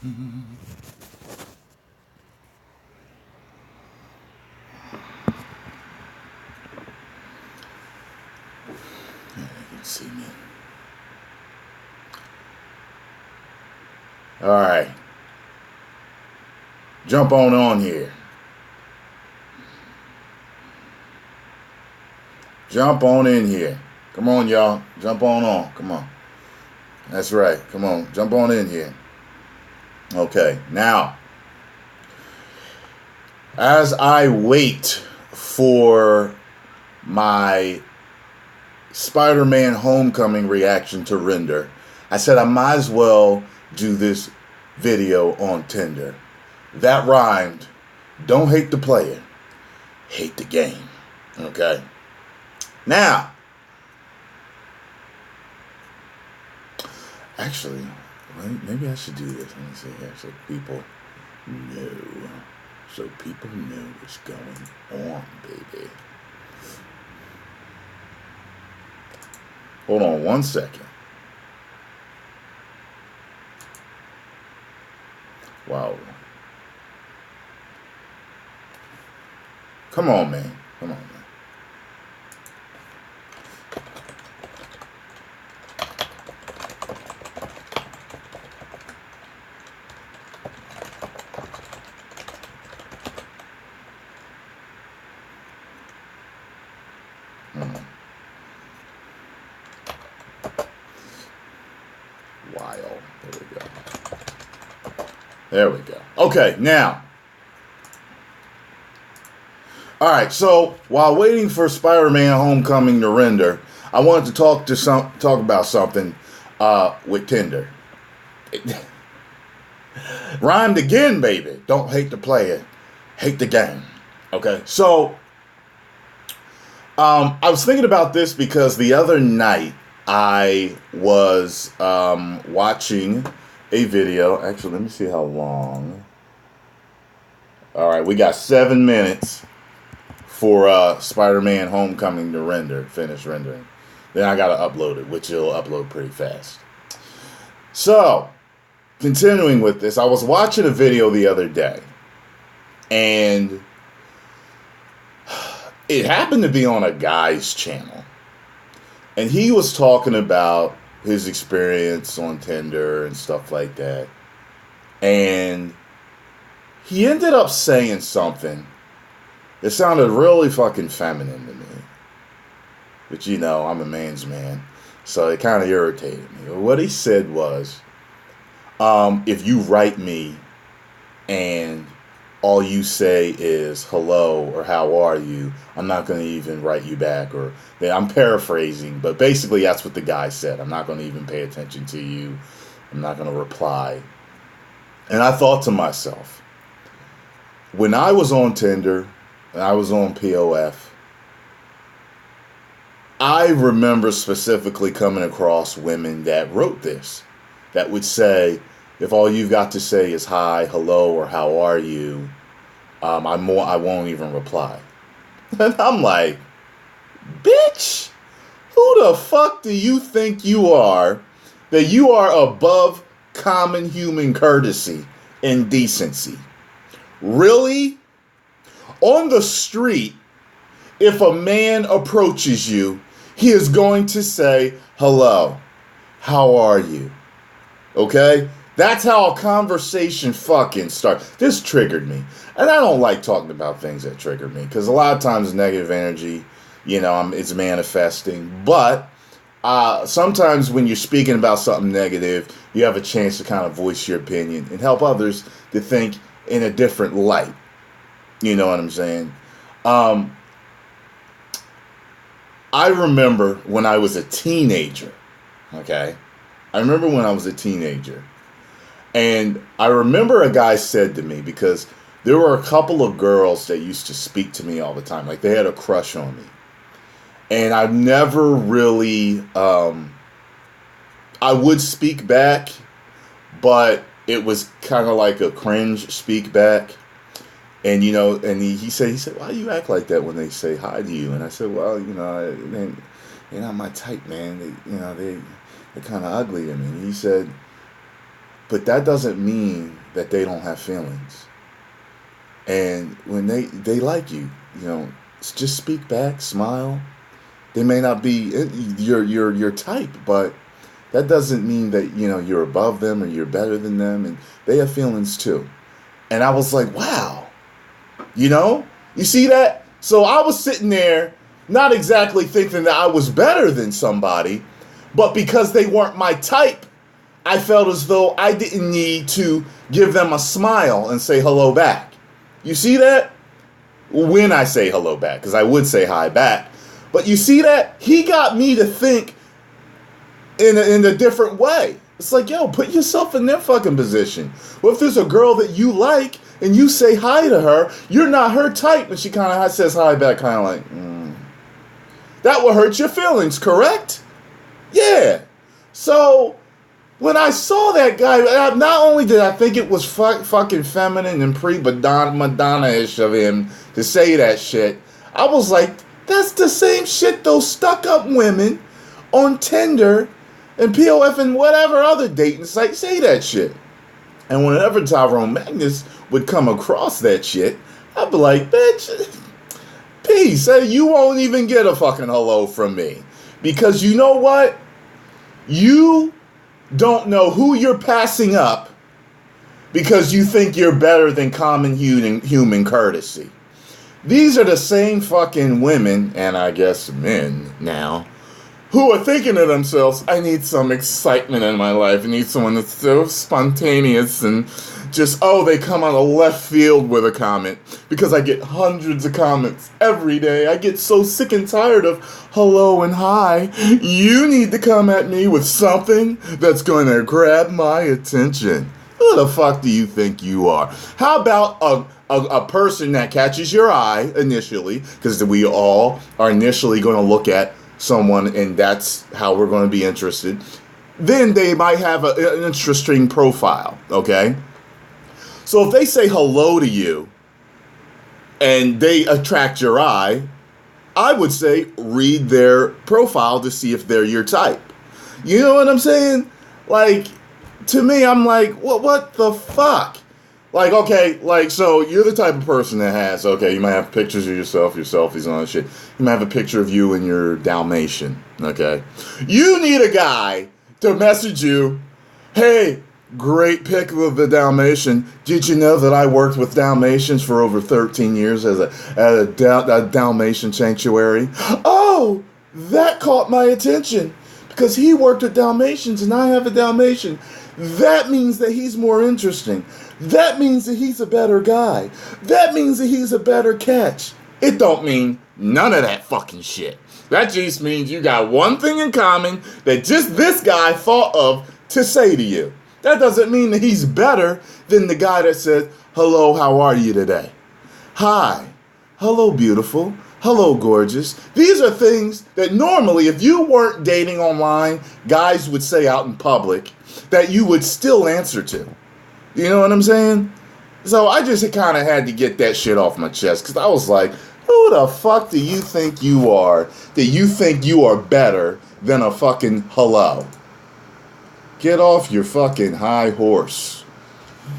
can see me. All right. Jump on here. Jump on in here. Come on, y'all. Jump on. Come on. That's right. Come on. Jump on in here. Okay. Now, as I wait for my Spider-Man Homecoming reaction to render, I said I might as well do this video on Tinder. That rhymed. Don't hate the player, hate the game. Okay? Now, actually, maybe I should do this. Let me see here so people know. So people know what's going on, baby. Hold on one second. Wow. Come on, man. Come on, man. Wild. There we go. There we go. Okay, now. All right, so while waiting for Spider-Man Homecoming to render, I wanted to talk about something with Tinder. Rhymed again, baby. Don't hate the player, hate the game. Okay, so I was thinking about this because the other night I was watching a video. Actually, let me see how long. All right, we got 7 minutes for Spider-Man Homecoming to finish rendering. Then I got to upload it, which it'll upload pretty fast. So, continuing with this, I was watching a video the other day, and it happened to be on a guy's channel. And he was talking about his experience on Tinder and stuff like that. And he ended up saying something that sounded really fucking feminine to me. But you know, I'm a man's man, so it kind of irritated me. What he said was, if you write me and all you say is hello or how are you, I'm not going to even write you back. Or I'm paraphrasing, but basically that's what the guy said. I'm not going to even pay attention to you. I'm not going to reply. And I thought to myself, when I was on Tinder and I was on POF, I remember specifically coming across women that wrote this, that would say, if all you've got to say is hi, hello, or how are you, I won't even reply. And I'm like, bitch, who the fuck do you think you are that you are above common human courtesy and decency? Really? On the street, if a man approaches you, he is going to say, hello, how are you? Okay? That's how a conversation fucking starts. This triggered me. And I don't like talking about things that trigger me, because a lot of times negative energy, you know, it's manifesting. But sometimes when you're speaking about something negative, you have a chance to kind of voice your opinion and help others to think in a different light. You know what I'm saying? I remember when I was a teenager, okay? I remember when I was a teenager. And I remember a guy said to me, because there were a couple of girls that used to speak to me all the time. Like, they had a crush on me. And I've never really, I would speak back, but it was kind of like a cringe speak back. And, you know, and he said, why do you act like that when they say hi to you? And I said, well, you know, they're not my type, man. They're kind of ugly to me. And he said, But that doesn't mean that they don't have feelings. And when they like you, just speak back, smile. They may not be your type, but that doesn't mean that you're above them or you're better than them, and they have feelings too. And I was like, wow, you see that? So I was sitting there, not exactly thinking that I was better than somebody, but because they weren't my type, I felt as though I didn't need to give them a smile and say hello back. You see that? When I say hello back, because I would say hi back. But you see that? He got me to think in a different way. It's like, yo, put yourself in their fucking position. Well, if there's a girl that you like and you say hi to her, you're not her type, and she kind of says hi back, kind of like, That will hurt your feelings, correct? Yeah. So when I saw that guy, not only did I think it was fucking feminine and Madonna-ish of him to say that shit, I was like, that's the same shit those stuck-up women on Tinder and POF and whatever other dating site say that shit. And whenever Tyrone Magnus would come across that shit, I'd be like, bitch, peace. You won't even get a fucking hello from me. Because you know what? You don't know who you're passing up because you think you're better than common human courtesy. These are the same fucking women, and I guess men now, who are thinking to themselves, I need some excitement in my life. I need someone that's so spontaneous and just, they come out of left field with a comment. Because I get hundreds of comments every day. I get so sick and tired of hello and hi. You need to come at me with something that's going to grab my attention. Who the fuck do you think you are? How about a person that catches your eye initially? Because we all are initially going to look at someone, and that's how we're going to be interested. Then they might have an interesting profile, okay? So if they say hello to you and they attract your eye, I would say read their profile to see if they're your type. You know what I'm saying? Like, to me, I'm like, what the fuck? Like, okay, so you're the type of person that has, you might have pictures of yourself, your selfies and all that shit. You might have a picture of you and your Dalmatian, okay? You need a guy to message you, hey, great pic of the Dalmatian. Did you know that I worked with Dalmatians for over 13 years at a Dalmatian sanctuary? Oh, that caught my attention because he worked with Dalmatians and I have a Dalmatian. That means that he's more interesting. That means that he's a better guy. That means that he's a better catch. It don't mean none of that fucking shit. That just means you got one thing in common that just this guy thought of to say to you. That doesn't mean that he's better than the guy that said, hello, how are you today? Hi. Hello, beautiful. Hello, gorgeous. These are things that normally, if you weren't dating online, guys would say out in public that you would still answer to. You know what I'm saying? So I just kind of had to get that shit off my chest because I was like, who the fuck do you think you are that you think you are better than a fucking hello? Get off your fucking high horse,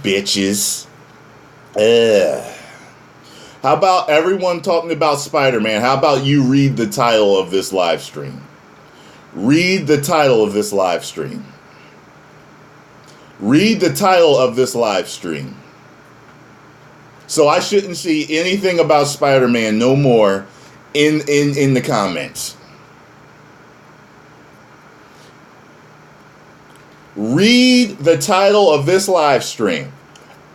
bitches. How about everyone talking about Spider-Man? How about you read the title of this live stream? Read the title of this live stream. Read the title of this live stream. So I shouldn't see anything about Spider-Man no more in the comments. Read the title of this live stream.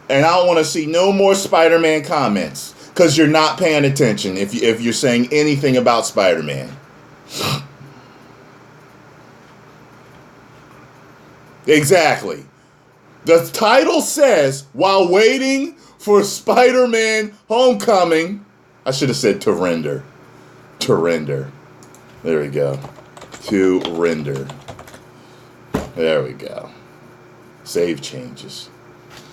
And I don't want to see no more Spider-Man comments. Because you're not paying attention if you're saying anything about Spider-Man. Exactly. The title says, while waiting for Spider-Man Homecoming, I should have said to render. To render. There we go. To render. There we go. Save changes.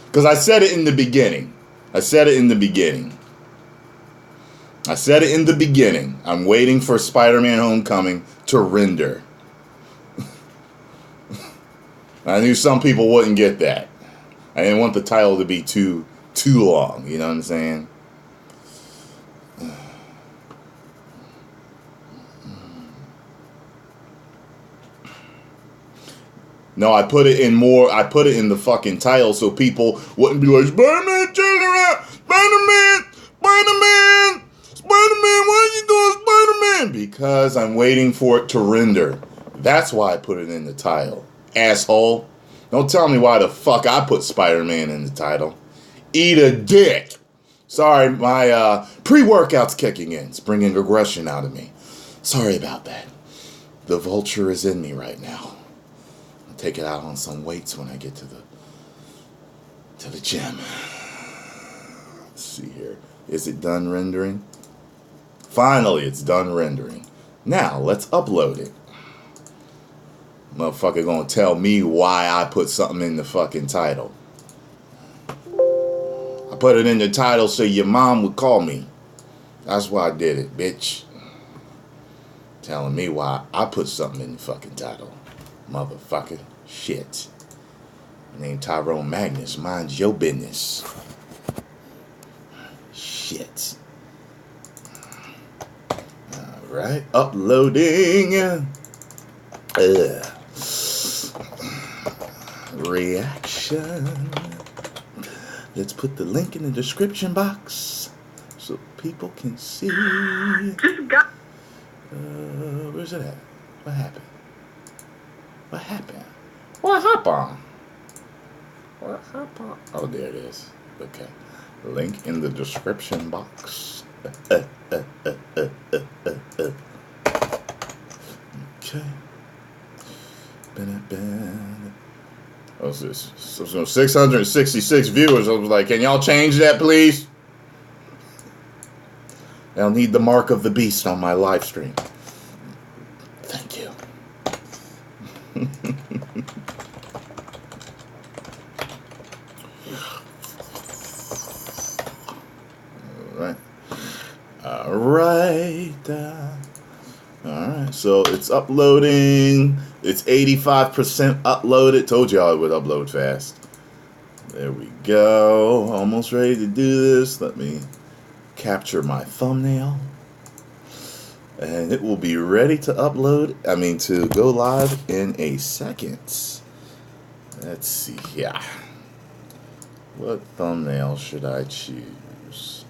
Because I said it in the beginning. I said it in the beginning. I'm waiting for Spider-Man Homecoming to render. I knew some people wouldn't get that. I didn't want the title to be too long. You know what I'm saying? No, I put it in more. I put it in the fucking title so people wouldn't be like, Spider-Man, chasing around, Spider-Man, Spider-Man, Spider-Man. Why are you doing Spider-Man? Because I'm waiting for it to render. That's why I put it in the title, asshole. Don't tell me why the fuck I put Spider-Man in the title. Eat a dick. Sorry, my pre-workout's kicking in. It's bringing aggression out of me. Sorry about that. The vulture is in me right now. I'll take it out on some weights when I get to the gym. Let's see here. Is it done rendering? Finally, it's done rendering. Now, let's upload it. Motherfucker gonna tell me why I put something in the fucking title. I put it in the title so your mom would call me. That's why I did it, bitch. Telling me why I put something in the fucking title. Motherfucker. Shit. My name Tyrone Magnus. Mind your business. Shit. Alright. Uploading. Reaction. Let's put the link in the description box so people can see. Where's it at? What happened? What happened? What happened? What happened? Oh, there it is. Okay. Link in the description box. Okay. What's this? So 666 viewers. I was like, can y'all change that, please? I'll need the mark of the beast on my live stream. Thank you. All right. So it's uploading. It's 85% uploaded. Told y'all it would upload fast. There we go. Almost ready to do this. Let me capture my thumbnail. And it will be ready to upload. To go live in a second. Let's see here. What thumbnail should I choose?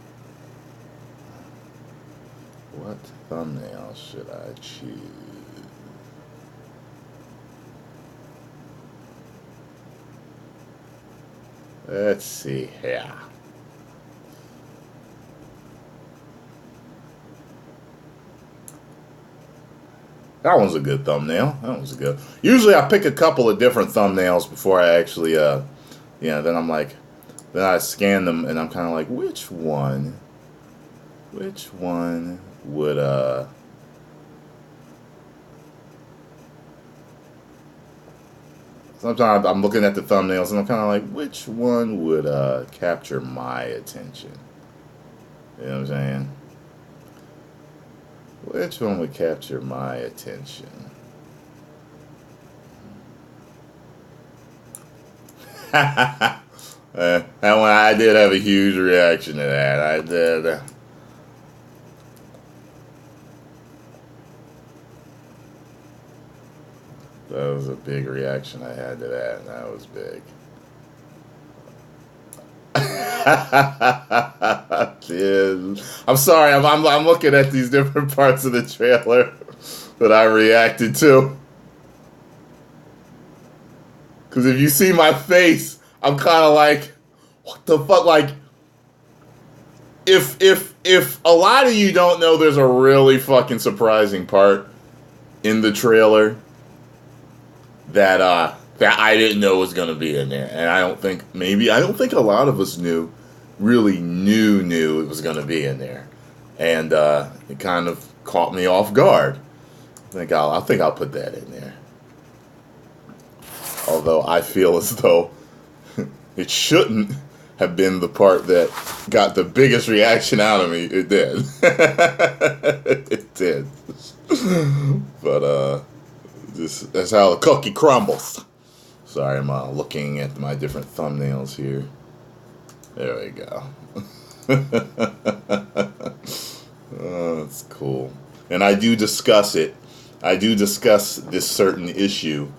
What thumbnail should I choose? Let's see here. That one's a good thumbnail. That one's good. Usually I pick a couple of different thumbnails before I actually, then I'm like, then I scan them and I'm kind of like, which one would, sometimes I'm looking at the thumbnails and I'm kind of like, which one would capture my attention? You know what I'm saying? Which one would capture my attention? That one, I did have a huge reaction to that. I did. That was a big reaction I had to that. That was big. Dude. I'm sorry. I'm looking at these different parts of the trailer that I reacted to. Because if you see my face, I'm kind of like, what the fuck? Like, if a lot of you don't know, there's a really fucking surprising part in the trailer that I didn't know was gonna be in there, and I don't think a lot of us really knew it was gonna be in there, and it kind of caught me off guard. I think I'll put that in there. Although I feel as though it shouldn't have been the part that got the biggest reaction out of me. It did. It did. But that's how the cookie crumbles. Sorry, I'm looking at my different thumbnails here. There we go. Oh, that's cool. And I do discuss it. I do discuss this certain issue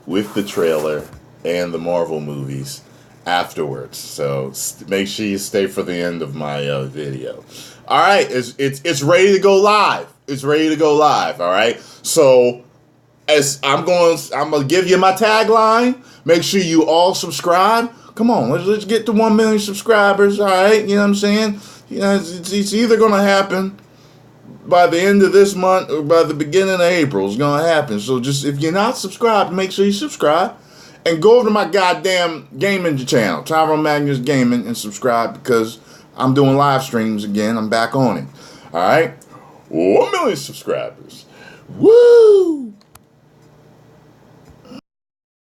with the trailer and the Marvel movies afterwards. So make sure you stay for the end of my video. All right, it's ready to go live. It's ready to go live. All right. So as I'm gonna give you my tagline. Make sure you all subscribe. Come on, let's get to 1 million subscribers. All right, you know what I'm saying? You know, it's either gonna happen by the end of this month or by the beginning of April. It's gonna happen. So just if you're not subscribed, make sure you subscribe and go over to my goddamn gaming channel, Tyrone Magnus Gaming, and subscribe because I'm doing live streams again. I'm back on it. All right, 1 million subscribers. Woo!